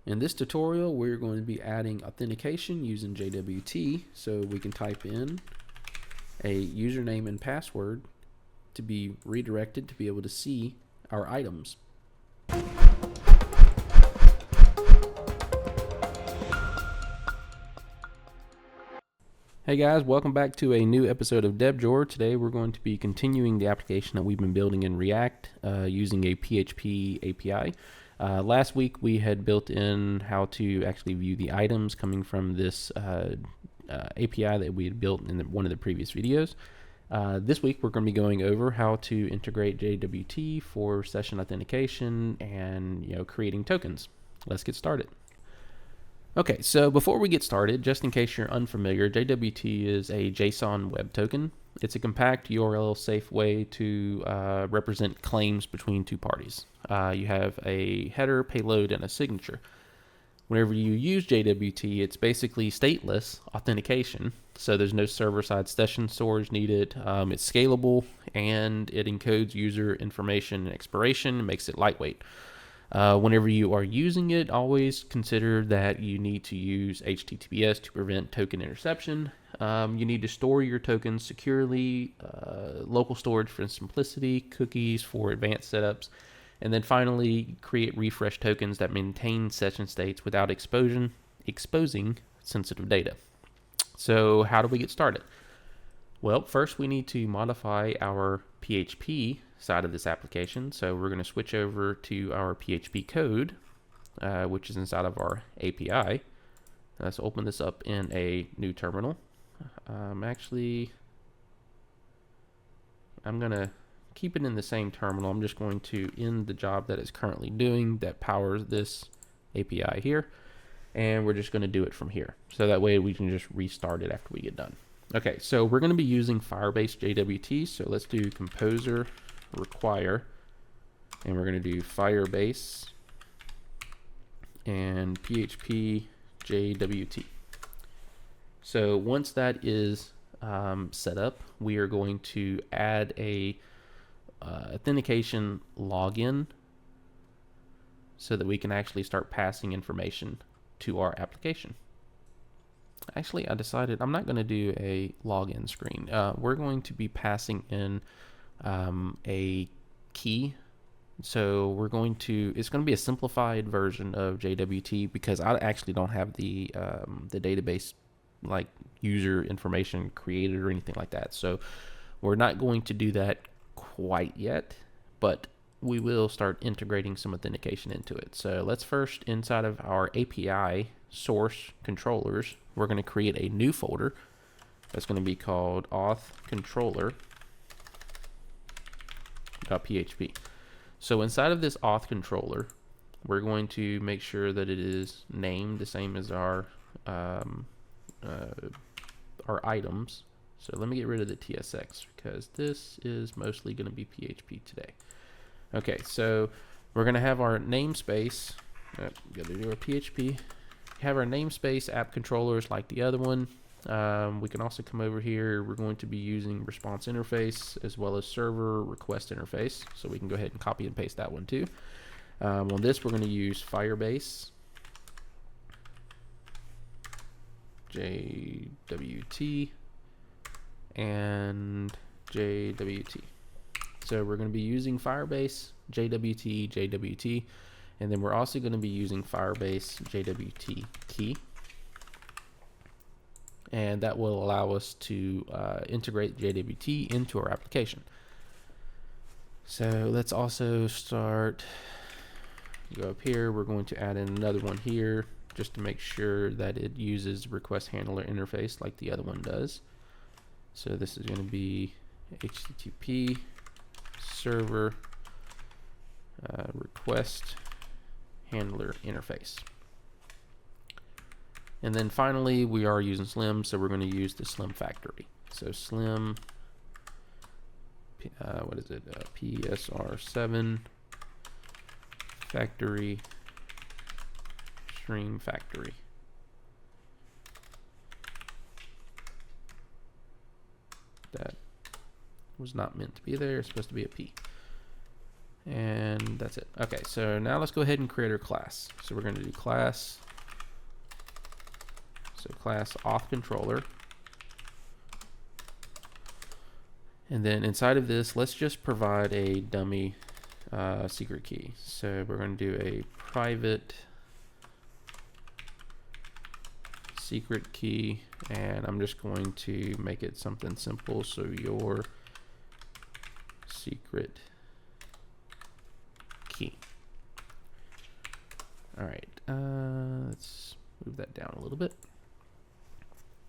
In this tutorial, we're going to be adding authentication using JWT, so we can type in a username and password to be redirected to be able to see our items. Hey guys, welcome back to a new episode of DevJor. Today we're going to be continuing the application that we've been building in React using a PHP API. Last week we had built in how to actually view the items coming from this API that we had built in one of the previous videos. This week we're going to be going over how to integrate JWT for session authentication and creating tokens. Let's get started. Okay, so before we get started, just in case you're unfamiliar, JWT is a JSON Web Token. It's a compact URL safe way to represent claims between two parties. You have a header, payload, and a signature. Whenever you use JWT, it's basically stateless authentication, so there's no server-side session storage needed. It's scalable, and it encodes user information and expiration and makes it lightweight. Whenever you are using it, always consider that you need to use HTTPS to prevent token interception. You need to store your tokens securely, local storage for simplicity, cookies for advanced setups, and then finally create refresh tokens that maintain session states without exposing sensitive data. So how do we get started? Well, first we need to modify our PHP side of this application. So we're going to switch over to our PHP code, which is inside of our API. Let's open this up in a new terminal. I'm going to keep it in the same terminal. I'm just going to end the job that it's currently doing that powers this API here. And we're just going to do it from here. So that way we can just restart it after we get done. Okay, so we're going to be using Firebase JWT. So let's do composer require, and we're going to do Firebase and PHP JWT. So once that is set up, we are going to add a authentication login so that we can actually start passing information to our application. Actually, I decided I'm not going to do a login screen. We're going to be passing in a key. So it's going to be a simplified version of JWT because I actually don't have the database like user information created or anything like that. So we're not going to do that quite yet, but we will start integrating some authentication into it. So let's first, inside of our API source controllers, we're going to create a new folder that's going to be called authcontroller.php. So inside of this auth controller, we're going to make sure that it is named the same as our items. So let me get rid of the TSX because this is mostly going to be PHP today. Okay, so we're going to have our namespace. Got to do our PHP. Have our namespace app controllers like the other one. We can also come over here. We're going to be using response interface as well as server request interface. So we can go ahead and copy and paste that one too. On this, we're going to use Firebase JWT and JWT. So we're going to be using Firebase JWT, and then we're also going to be using Firebase JWT key. And that will allow us to integrate JWT into our application. So let's also go up here. We're going to add in another one here just to make sure that it uses request handler interface like the other one does. So this is going to be HTTP server request handler interface. And then finally, we are using Slim, so we're going to use the Slim factory. So Slim, PSR7 factory stream factory. That was not meant to be there. It's supposed to be a P. And that's it. Okay, so now let's go ahead and create our class. So we're going to do class. So class auth controller. And then inside of this, let's just provide a dummy secret key. So we're going to do a private secret key, and I'm just going to make it something simple. So your secret key. All right, let's move that down a little bit.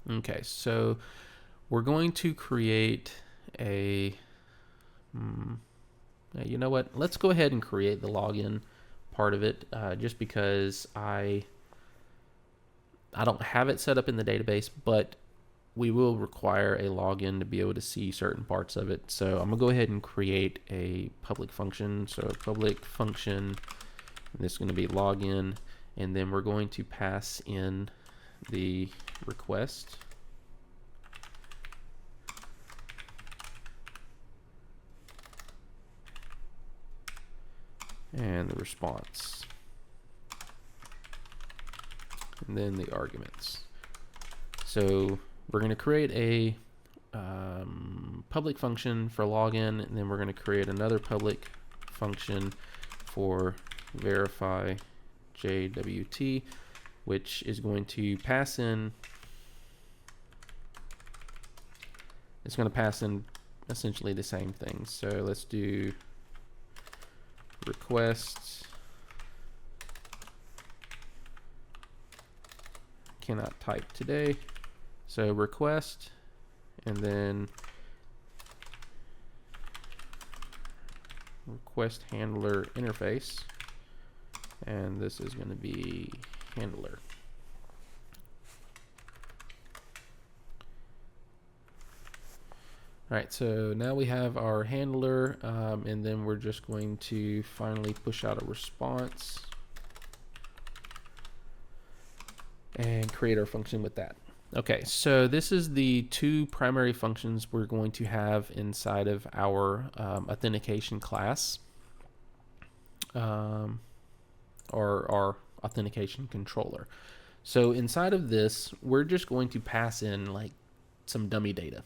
Okay, so we're going to create a, you know what? Let's go ahead and create the login part of it, just because I don't have it set up in the database, but we will require a login to be able to see certain parts of it. So I'm gonna go ahead and create a public function. So a public function, and this is gonna be login, and then we're going to pass in the request. And the response. And then the arguments. So we're going to create a public function for login, and then we're going to create another public function for verify JWT, which is going to pass in, it's going to pass in essentially the same thing. So let's do request cannot type today. So request, and then request handler interface, and this is going to be handler. All right, so now we have our handler, and then we're just going to finally push out a response and create our function with that. Okay, so this is the two primary functions we're going to have inside of our authentication class, or our authentication controller. So inside of this, we're just going to pass in like some dummy data.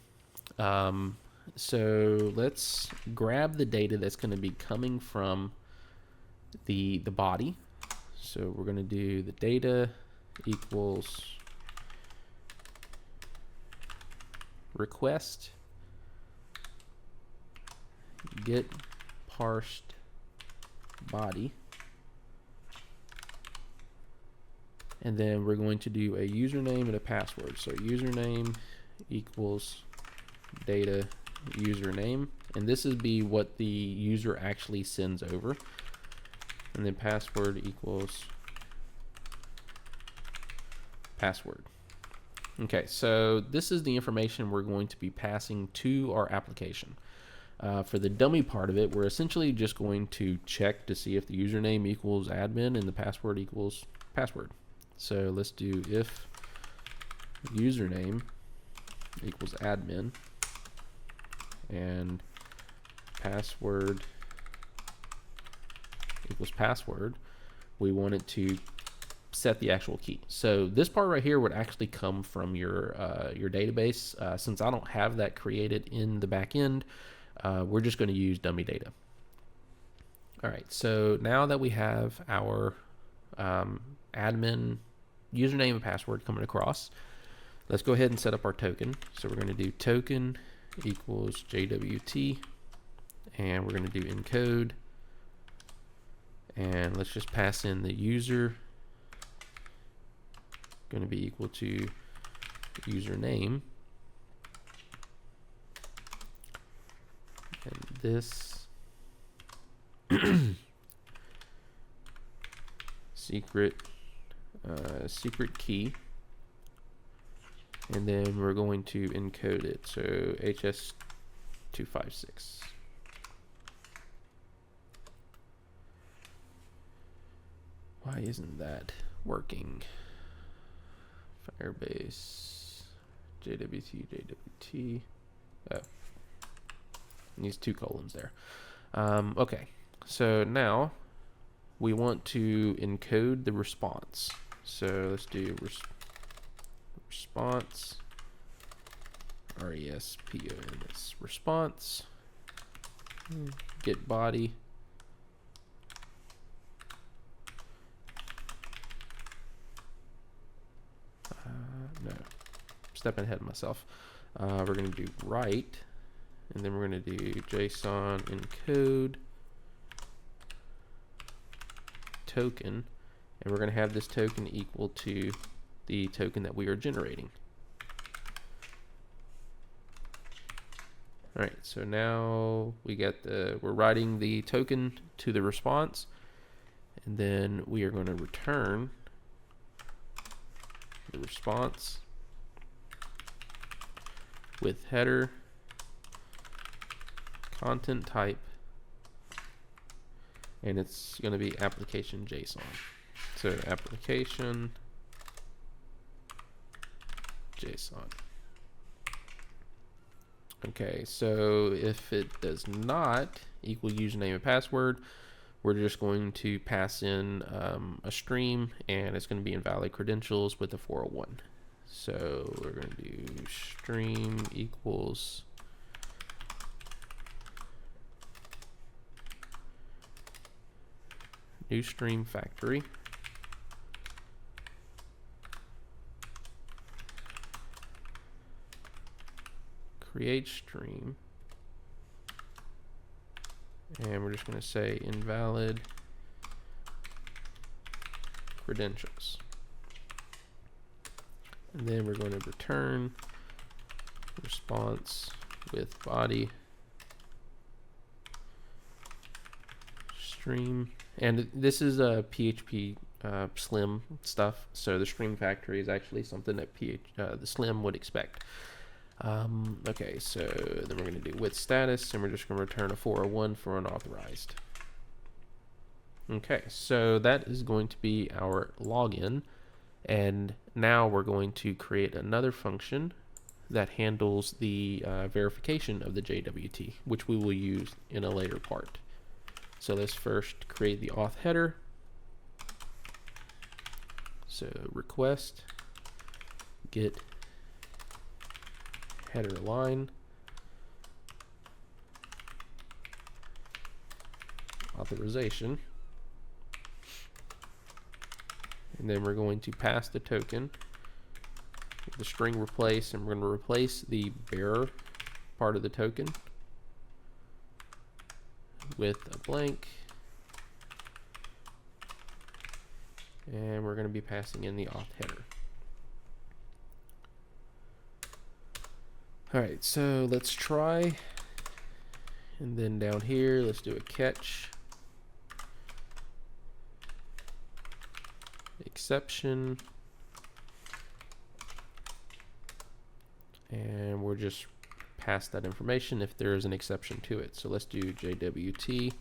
So let's grab the data that's going to be coming from the body. So we're going to do the data equals request get parsed body, and then we're going to do a username and a password. So username equals data username, and this is be what the user actually sends over, and then password equals password. Okay, so this is the information we're going to be passing to our application. For the dummy part of it, we're essentially just going to check to see if the username equals admin and the password equals password. So let's do if username equals admin and password equals password. We want it to set the actual key. So this part right here would actually come from your database. Since I don't have that created in the back end, we're just going to use dummy data. All right, so now that we have our admin username and password coming across, let's go ahead and set up our token. So we're going to do token equals JWT, and we're going to do encode, and let's just pass in the user going to be equal to username, and this secret key, and then we're going to encode it, so HS256. Why isn't that working? Firebase JWT. Oh, needs 2 colons there. Okay, So now we want to encode the response. So let's do response, RESPONS, response, get body, no, stepping ahead of myself. We're going to do write, and then we're going to do JSON encode token, and we're going to have this token equal to the token that we are generating. All right, so now we're writing the token to the response, and then we are going to return the response with header, content type, and it's going to be application JSON. So application JSON. Okay, so if it does not equal username and password, we're just going to pass in a stream, and it's going to be invalid credentials with a 401. So we're going to do stream equals new stream factory, create stream, and we're just going to say invalid credentials. And then we're going to return response with body stream. And this is a PHP Slim stuff, so the stream factory is actually something that the Slim would expect. Okay, so then we're going to do with status, and we're just going to return a 401 for unauthorized. Okay, so that is going to be our login, and now we're going to create another function that handles the verification of the JWT, which we will use in a later part. So let's first create the auth header. So request get header line authorization, and then we're going to pass the token with the string replace, and we're going to replace the bearer part of the token with a blank, and we're going to be passing in the auth header. Alright, so let's try, and then down here let's do a catch, exception, and we'll just pass that information if there is an exception to it. So let's do JWT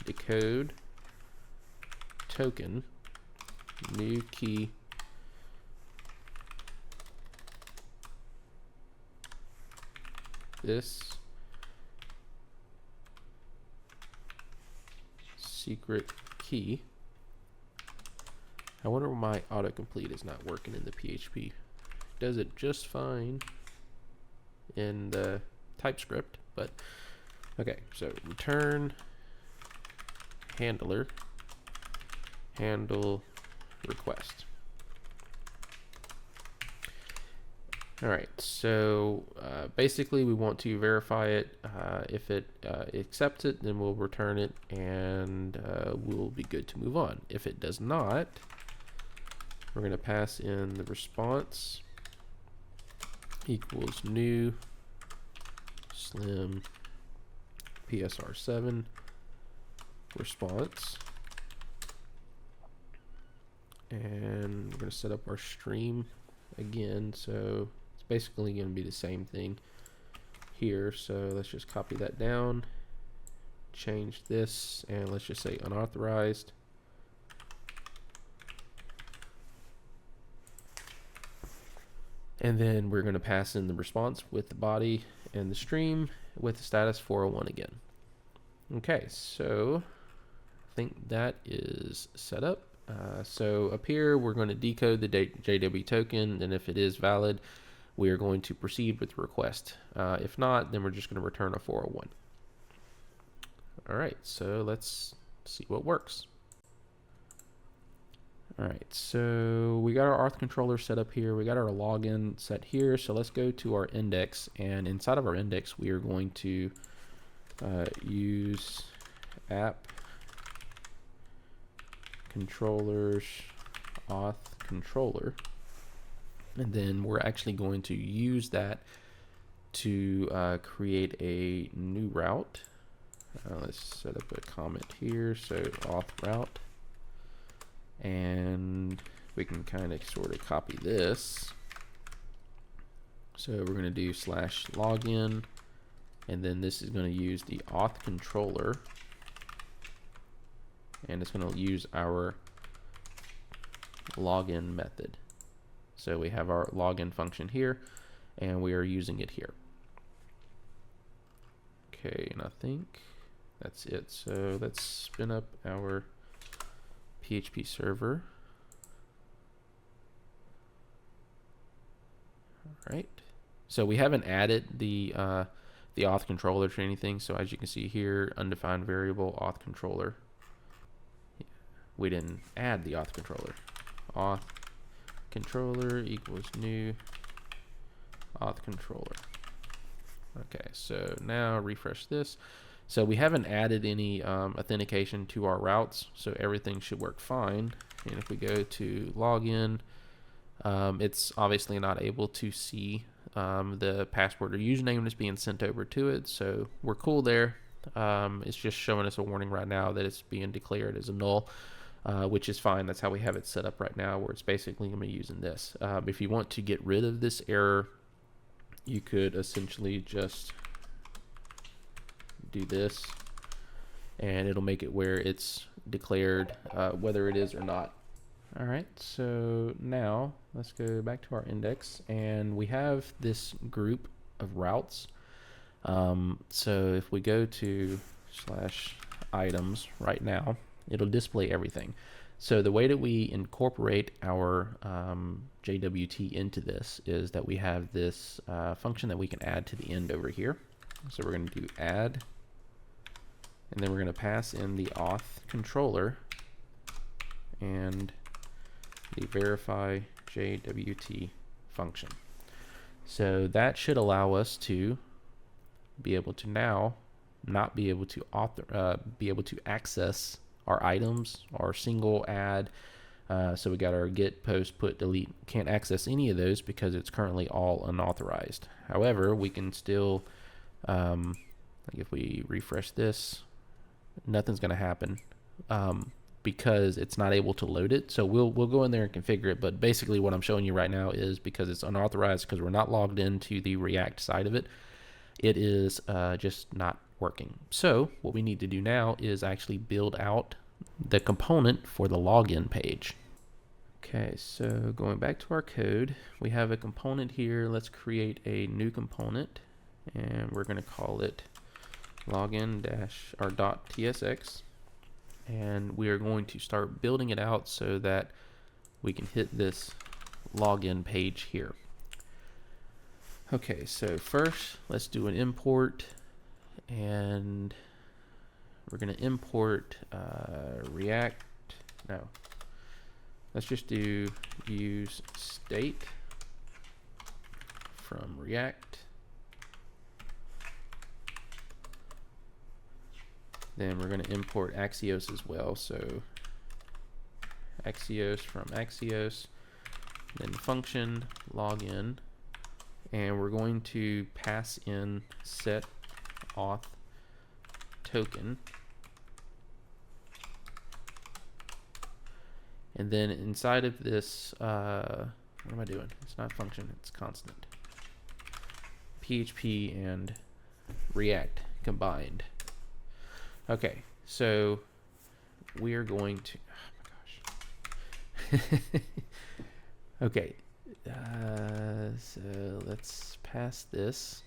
decode token new key this secret key. I wonder why my autocomplete is not working in the PHP. Does it just fine in the TypeScript, but okay, so return handler handle request. Alright, so basically we want to verify it. If it accepts it, then we'll return it, and we'll be good to move on. If it does not, we're going to pass in the response equals new slim PSR7 response, and we're going to set up our stream again, so it's basically going to be the same thing here. So let's just copy that down, change this, and let's just say unauthorized. And then we're going to pass in the response with the body and the stream with the status 401 again. Okay, so I think that is set up. So up here, we're going to decode the JW token, and if it is valid, we are going to proceed with the request. If not, then we're just going to return a 401. All right, so let's see what works. All right, so we got our auth controller set up here. We got our login set here. So let's go to our index, and inside of our index, we are going to use app controllers auth controller, and then we're actually going to use that to create a new route. Let's set up a comment here. So auth route. And we can kind of sort of copy this. So we're going to do /login, and then this is going to use the auth controller, and it's going to use our login method. So we have our login function here, and we are using it here. Okay, and I think that's it. So let's spin up our PHP server. All right. So we haven't added the auth controller to anything. So as you can see here, undefined variable auth controller. We didn't add the auth controller. Auth controller equals new auth controller. Okay. So now refresh this. So we haven't added any authentication to our routes, so everything should work fine. And if we go to login, it's obviously not able to see the password or username that's being sent over to it, so we're cool there. It's just showing us a warning right now that it's being declared as a null, which is fine. That's how we have it set up right now, where it's basically going to be using this. If you want to get rid of this error, you could essentially just do this, and it'll make it where it's declared whether it is or not. All right, so now let's go back to our index, and we have this group of routes. So if we go to /items right now, it'll display everything. So the way that we incorporate our JWT into this is that we have this function that we can add to the end over here. So we're going to do add, and then we're going to pass in the auth controller and the verify JWT function. So that should allow us to be able to now not be able to be able to access our items, our single add. So we got our get, post, put, delete. Can't access any of those because it's currently all unauthorized. However, we can still, like if we refresh this, nothing's going to happen because it's not able to load it. So we'll go in there and configure it. But basically what I'm showing you right now is because it's unauthorized, because we're not logged into the React side of it, it is just not working. So what we need to do now is actually build out the component for the login page. Okay, so going back to our code, we have a component here. Let's create a new component, and we're going to call it login-our.tsx, and we are going to start building it out so that we can hit this login page here. Okay, so first let's do an import, and we're going to import React. No, let's just do use state from React. Then we're going to import Axios as well. So Axios from Axios, then function login, and we're going to pass in set auth token. And then inside of this, what am I doing? It's not function, it's constant. PHP and React combined. Okay, so we are going to, oh my gosh. Okay, so let's pass this.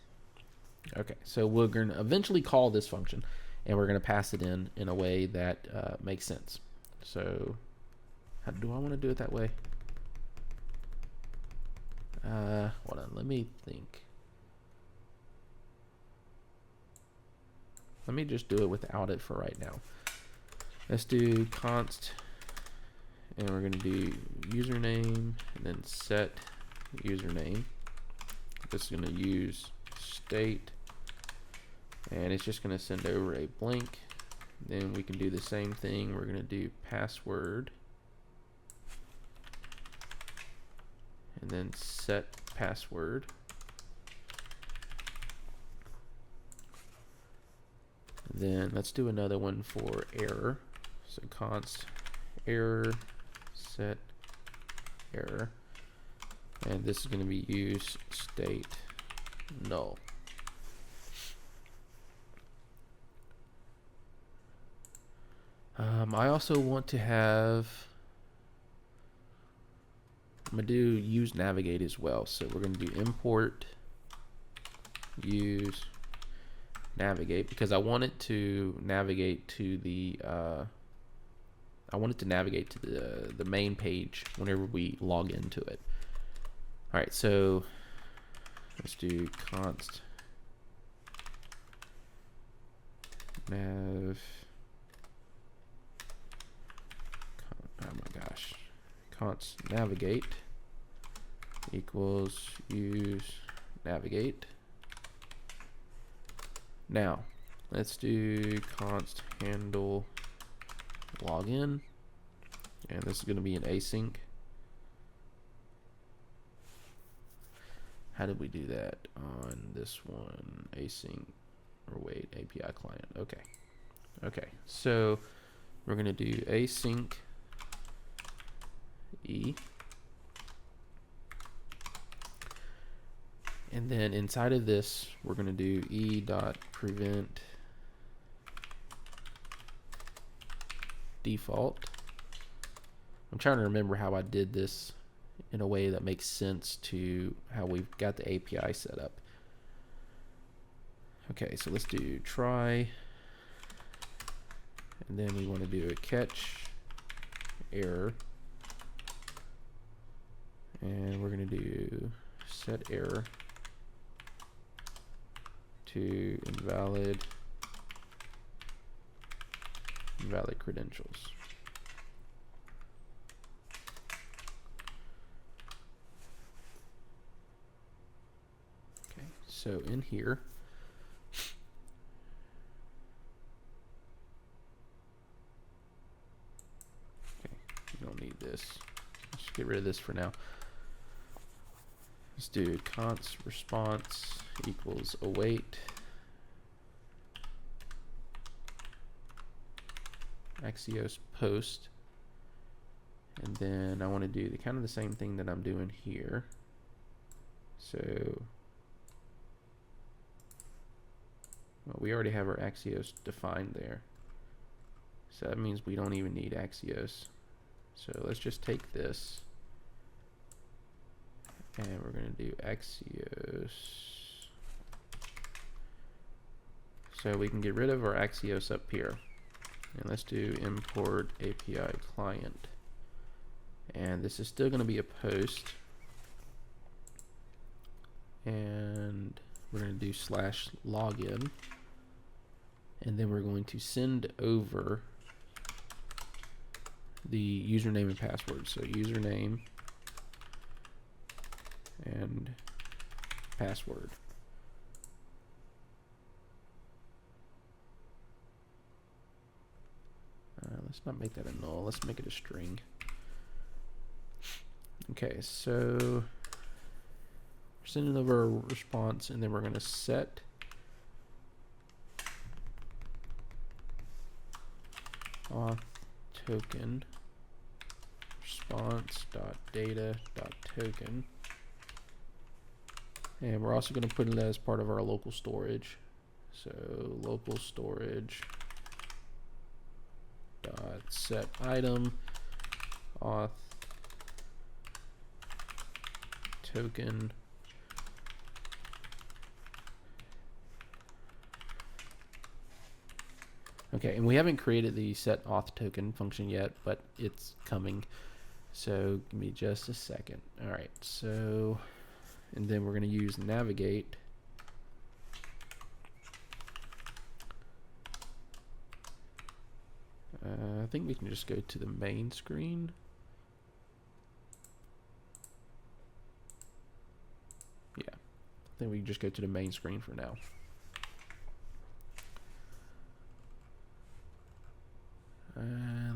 Okay, so we're going to eventually call this function, and we're going to pass it in a way that makes sense. So how do I want to do it that way? Hold on, let me think. Let me just do it without it for right now. Let's do const, and we're going to do username and then set username. This is going to use state, and it's just going to send over a blank. Then we can do the same thing. We're going to do password and then set password. Then let's do another one for error. So const error set error, and this is going to be use state null. I also want to have, I'm going to do use navigate as well. So we're going to do import use navigate, because I want it to navigate to the the main page whenever we log into it. All right, so let's do const nav, oh my gosh, const navigate equals use navigate. Now let's do const handle login, and this is going to be an async. How did we do that on this one? Async, or wait, API client. Okay, so we're going to do async e, and then inside of this we're going to do e.prevent default. I'm trying to remember how I did this in a way that makes sense to how we've got the API set up. Okay, so let's do try, and then we want to do a catch error, and we're going to do set error to invalid credentials. Okay, so in here, okay, you don't need this. Let's get rid of this for now. Let's do const response equals await Axios post, and then I want to do kind of the same thing that I'm doing here. So, well, we already have our Axios defined there, so that means we don't even need Axios. So let's just take this, and we're going to do Axios, so we can get rid of our Axios up here. And let's do import API client, and this is still going to be a post, and we're going to do /login, and then we're going to send over the username and password. So username and password. Let's not make that a null. Let's make it a string. Okay, so we're sending over a response, and then we're going to set auth token response.data.token, and we're also going to put it as part of our local storage. So local storage dot set item auth token Okay, and we haven't created the set auth token function yet, but it's coming. So give me just a second. All right, so, and then we're going to use navigate. I think we can just go to the main screen. Yeah, I think we can just go to the main screen for now.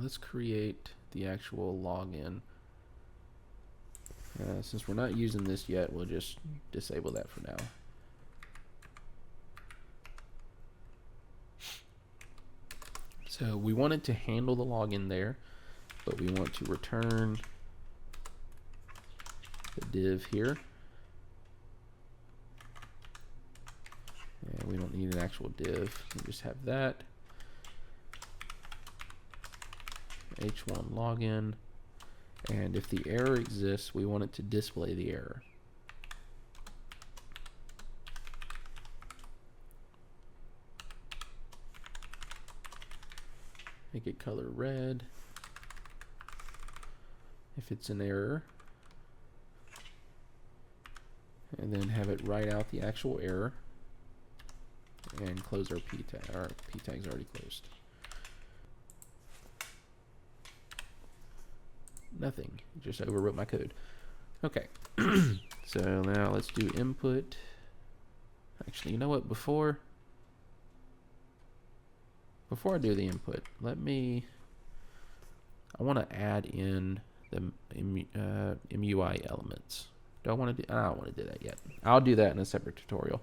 Let's create the actual login. Since we're not using this yet, we'll just disable that for now. So we wanted to handle the login there, but we want to return the div here. And we don't need an actual div, we just have that. H1 login, and if the error exists, we want it to display the error. Make it color red if it's an error, and then have it write out the actual error and close our p tag. Our p tag's already closed. Nothing, just overwrote my code. Okay, so now let's do input. Actually, you know what, before I do the input, I want to add in the MUI elements. Do I want to do, I don't want to do that yet. I'll do that in a separate tutorial.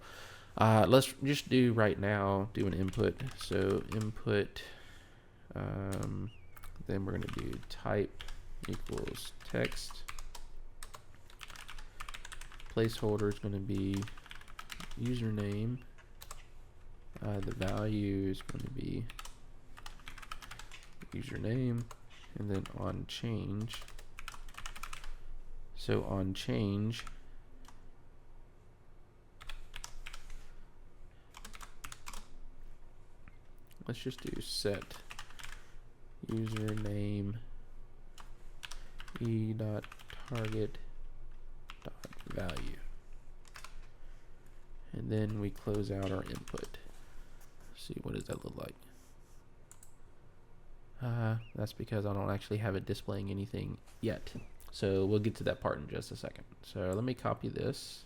Let's just do right now, do an input. So input, then we're going to do type equals text. Placeholder is going to be username. The value is going to be username, and then on change. So on change, let's just do set username e.target.value, and then we close out our input. See, what does that look like? That's because I don't actually have it displaying anything yet. So we'll get to that part in just a second. So let me copy this.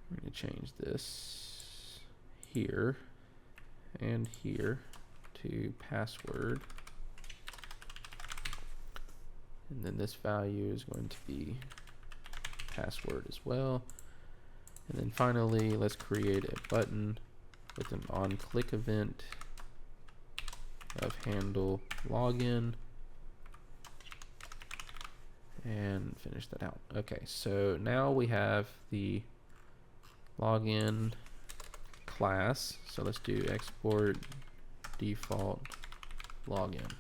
We're going to change this here and here to password. And then this value is going to be password as well. And then finally, let's create a button with an on-click event of handle login and finish that out. Okay, so now we have the login class. So let's do export default login.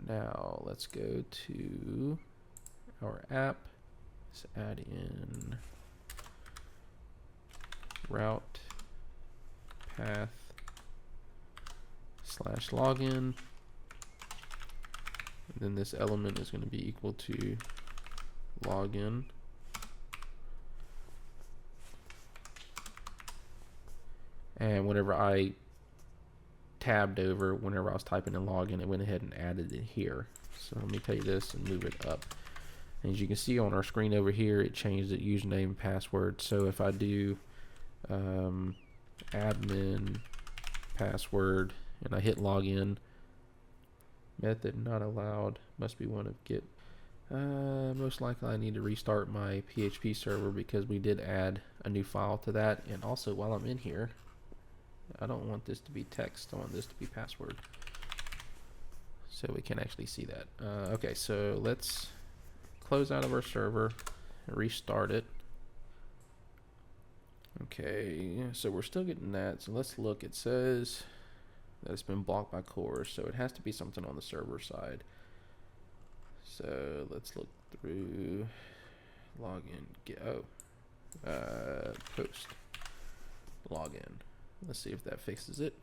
Now let's go to our app. Let's add in route path / login, and then this element is going to be equal to login, and whenever I tabbed over, whenever I was typing in login, it went ahead and added it here. So let me take this and move it up. And as you can see on our screen over here, it changed the username and password. So if I do admin password and I hit login, method not allowed, must be one of get. Most likely I need to restart my PHP server because we did add a new file to that. And also, while I'm in here, I don't want this to be text, I want this to be password, so we can actually see that. Okay, so let's close out of our server and restart it. Okay, so we're still getting that, so let's look. It says that it's been blocked by core, so it has to be something on the server side. So let's look through login, post login. Let's see if that fixes it.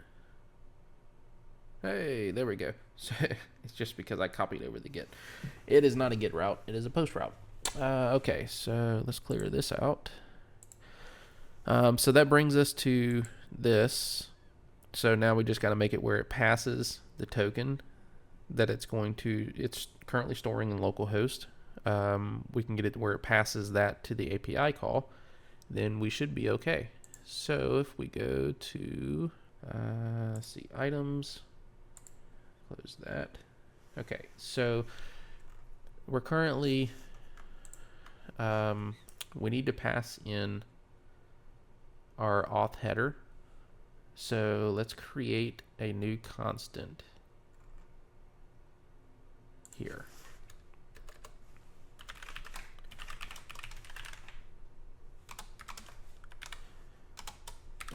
Hey, there we go. So it's just because I copied over the get. It is not a get route, it is a post route. Okay, so let's clear this out. So that brings us to this. So now we just got to make it where it passes the token that it's currently storing in localhost. We can get it where it passes that to the API call, then we should be okay. So if we go to, let's see, items, close that. Okay, so we're currently, we need to pass in our auth header. So let's create a new constant here.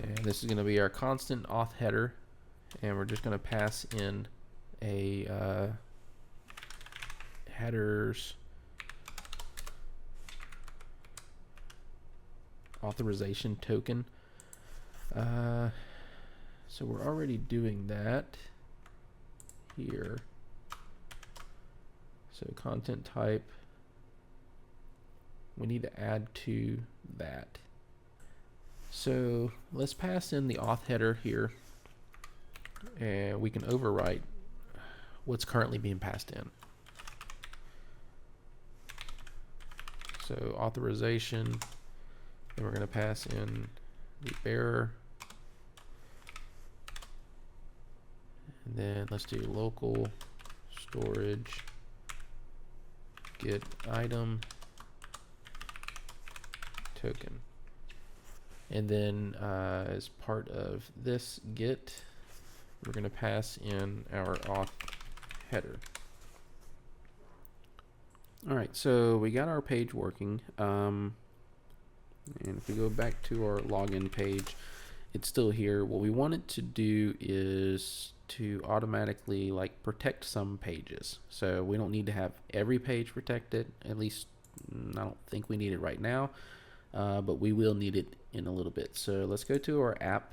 And this is going to be our constant auth header, and we're just going to pass in a headers authorization token. So we're already doing that here. So content type, we need to add to that. So let's pass in the auth header here, and we can overwrite what's currently being passed in. So authorization, and we're going to pass in the bearer. And then let's do local storage get item token. And then as part of this get, we're going to pass in our auth header. All right, so we got our page working. And if we go back to our login page, it's still here. What we want it to do is to automatically protect some pages. So we don't need to have every page protected. At least I don't think we need it right now, but we will need it in a little bit. So let's go to our app,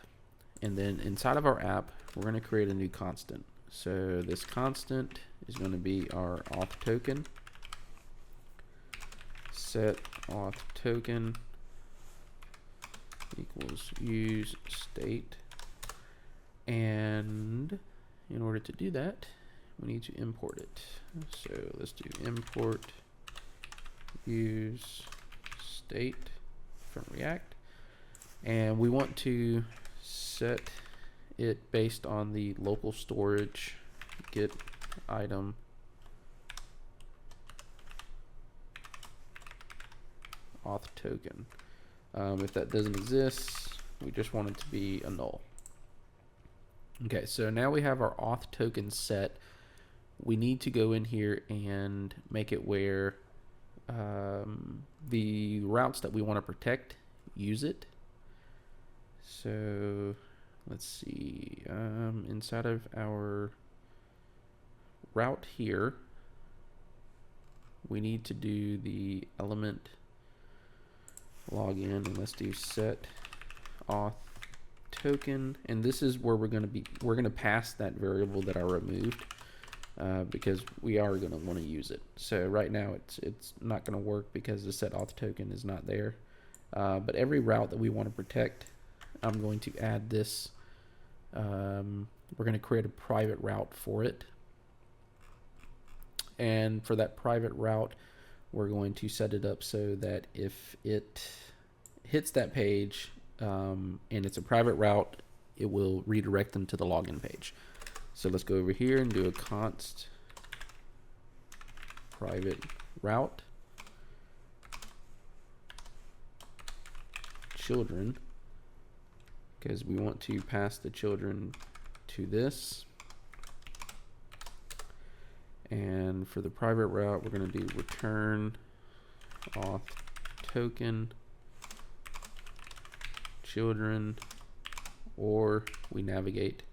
and then inside of our app, we're going to create a new constant. So this constant is going to be our auth token. Set auth token equals use state, and in order to do that, we need to import it. So let's do import use state from React, and we want to set it based on the local storage get item auth token. If that doesn't exist, we just want it to be a null. Okay, so now we have our auth token set. We need to go in here and make it where the routes that we want to protect use it. So let's see, inside of our route here, we need to do the element login, and let's do set auth token, and this is where we're going to pass that variable that I removed, because we are going to want to use it. So right now it's not going to work because the set auth token is not there, but every route that we want to protect, I'm going to add this. We're going to create a private route for it, and for that private route, we're going to set it up so that if it hits that page and it's a private route, it will redirect them to the login page. So let's go over here and do a const private route children, because we want to pass the children to this. And for the private route, we're going to do return auth token children, or we navigate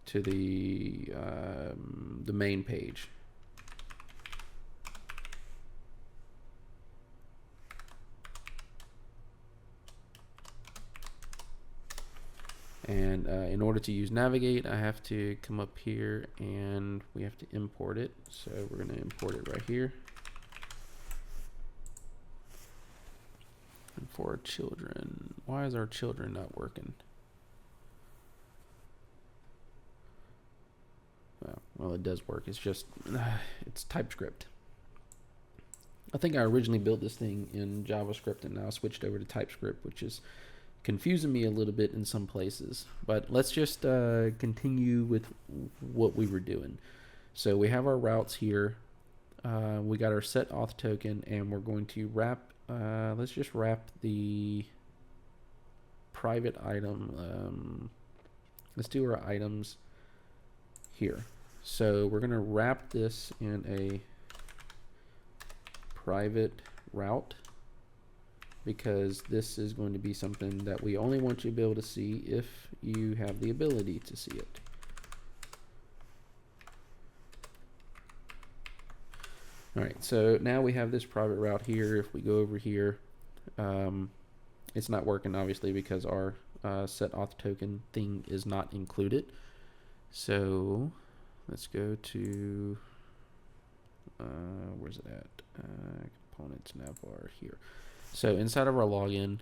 to the main page. And in order to use navigate, I have to come up here and we have to import it. So we're going to import it right here. And for our children, why is our children not working? Well, it does work. It's just, it's TypeScript. I think I originally built this thing in JavaScript and now switched over to TypeScript, which is confusing me a little bit in some places. But let's just continue with what we were doing. So we have our routes here. We got our set auth token, and we're going to wrap, let's just wrap the private item. Let's do our items here. So we're going to wrap this in a private route, because this is going to be something that we only want you to be able to see if you have the ability to see it. Alright, so now we have this private route here. If we go over here, it's not working obviously because our set auth token thing is not included. So let's go to where's it at? Components navbar here. So inside of our login,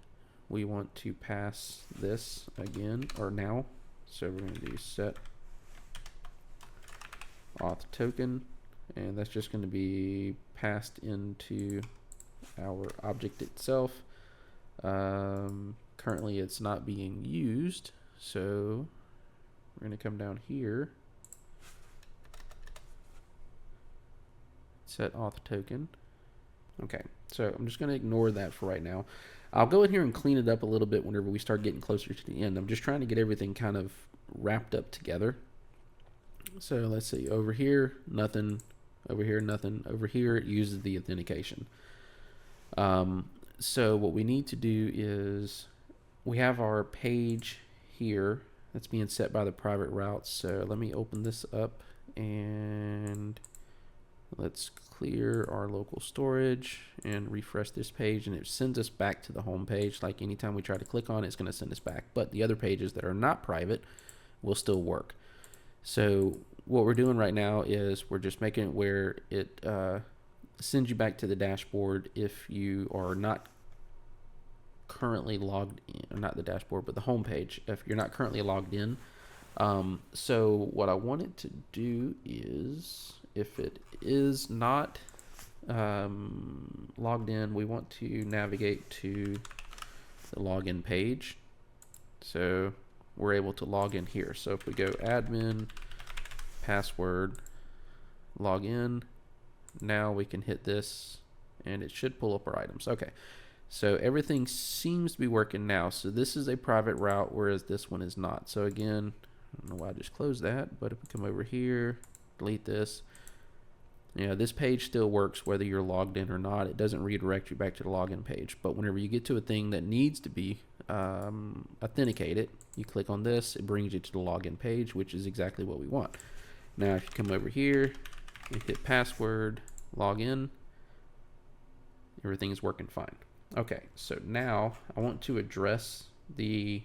we want to pass this again, or now. So we're going to do set auth token, and that's just going to be passed into our object itself. Currently it's not being used, so we're going to come down here, set auth token. Okay, so I'm just going to ignore that for right now. I'll go in here and clean it up a little bit whenever we start getting closer to the end. I'm just trying to get everything kind of wrapped up together. So let's see, over here, nothing. Over here, nothing. Over here, it uses the authentication. So what we need to do is, we have our page here that's being set by the private route. So let me open this up and let's clear our local storage and refresh this page, and it sends us back to the home page. Like anytime we try to click on it, it's going to send us back, but the other pages that are not private will still work. So what we're doing right now is we're just making it where it sends you back to the dashboard if you are not currently logged in, or not the dashboard, but the home page, if you're not currently logged in. So what I wanted to do is, if it is not logged in, we want to navigate to the login page. So we're able to log in here. So if we go admin, password, log in, now we can hit this and it should pull up our items. Okay, so everything seems to be working now. So this is a private route, whereas this one is not. So again, I don't know why I just closed that, but if we come over here, delete this, this page still works whether you're logged in or not. It doesn't redirect you back to the login page. But whenever you get to a thing that needs to be authenticated, you click on this, it brings you to the login page, which is exactly what we want. Now if you come over here and hit password, log in, everything is working fine. Okay, so now I want to address the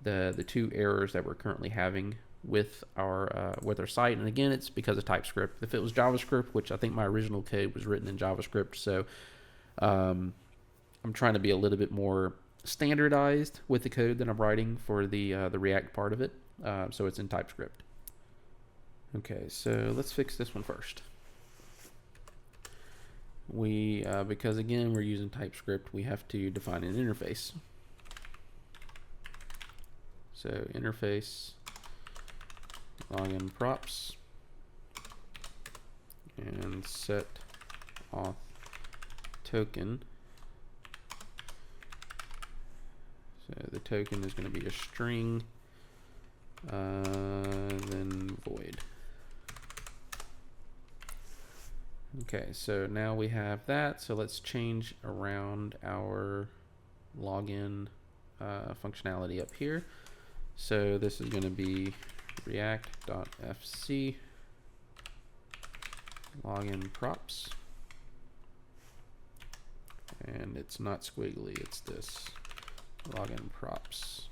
two errors that we're currently having with our site. And again, it's because of TypeScript. If it was JavaScript, which I think my original code was written in JavaScript, so I'm trying to be a little bit more standardized with the code that I'm writing for the React part of it, so it's in TypeScript. Okay, so let's fix this one first. Because again we're using TypeScript, we have to define an interface. So interface login props and set auth token. So the token is going to be a string, then void. Okay, so now we have that. So let's change around our login functionality up here. So this is going to be react.fc login props, and it's not squiggly, it's this login props.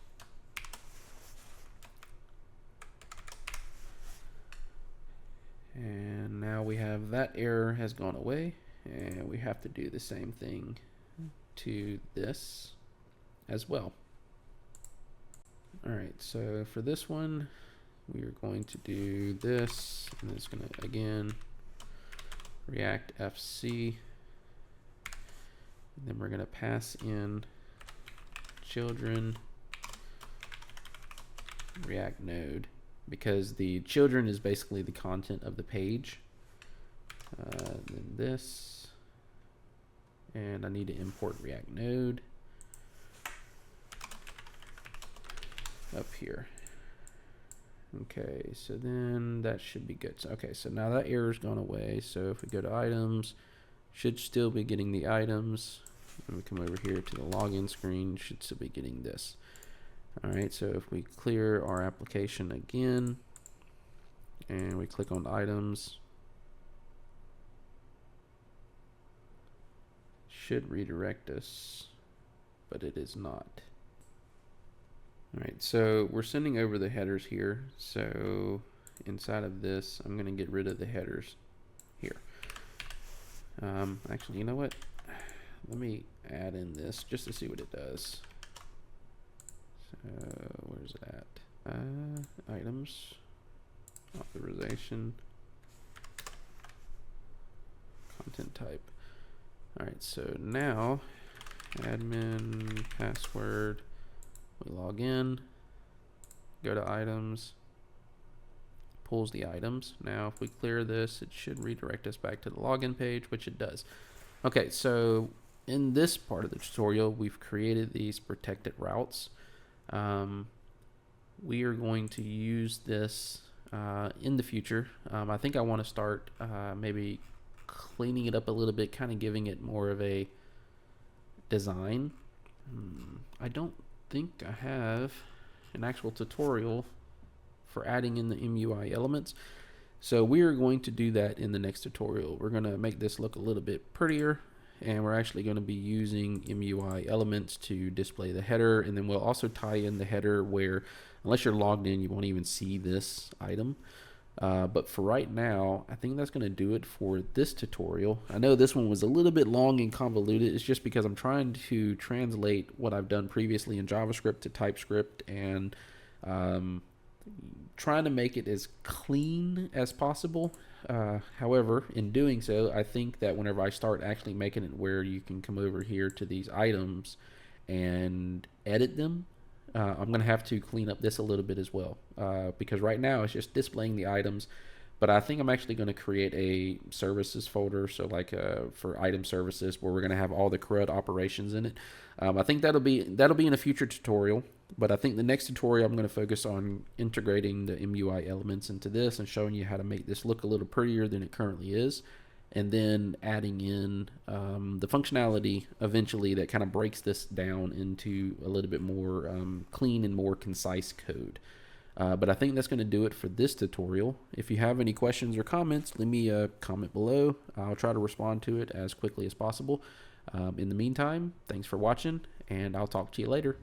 And now we have that error has gone away, and we have to do the same thing to this as well. All right, so for this one, we are going to do this, and it's going to, again, React FC, and then we're going to pass in children React node, because the children is basically the content of the page. Then this, and I need to import React node up here. Okay, so then that should be good. So, okay, so now that error's gone away. So if we go to items, should still be getting the items. When we come over here to the login screen, should still be getting this. All right, so if we clear our application again, and we click on items, should redirect us, but it is not. All right, so we're sending over the headers here. So inside of this, I'm going to get rid of the headers here. Actually, you know what? Let me add in this just to see what it does. So where's it at? Items, authorization, content type. All right, so now admin password. We log in, go to items, pulls the items. Now if we clear this, it should redirect us back to the login page, which it does. Okay, so in this part of the tutorial, we've created these protected routes. We are going to use this in the future. I think I want to start maybe cleaning it up a little bit, kind of giving it more of a design. I don't think I have an actual tutorial for adding in the MUI elements, so we are going to do that in the next tutorial. We're going to make this look a little bit prettier, and we're actually going to be using MUI elements to display the header, and then we'll also tie in the header where, unless you're logged in, you won't even see this item. But for right now, I think that's going to do it for this tutorial. I know this one was a little bit long and convoluted. It's just because I'm trying to translate what I've done previously in JavaScript to TypeScript, and trying to make it as clean as possible. However, in doing so, I think that whenever I start actually making it where you can come over here to these items and edit them, I'm going to have to clean up this a little bit as well, because right now it's just displaying the items, but I think I'm actually going to create a services folder, so like for item services, where we're going to have all the CRUD operations in it. I think that'll be in a future tutorial, but I think the next tutorial I'm going to focus on integrating the MUI elements into this and showing you how to make this look a little prettier than it currently is, and then adding in the functionality eventually that kind of breaks this down into a little bit more clean and more concise code. But I think that's going to do it for this tutorial. If you have any questions or comments, leave me a comment below. I'll try to respond to it as quickly as possible. In the meantime, thanks for watching, and I'll talk to you later.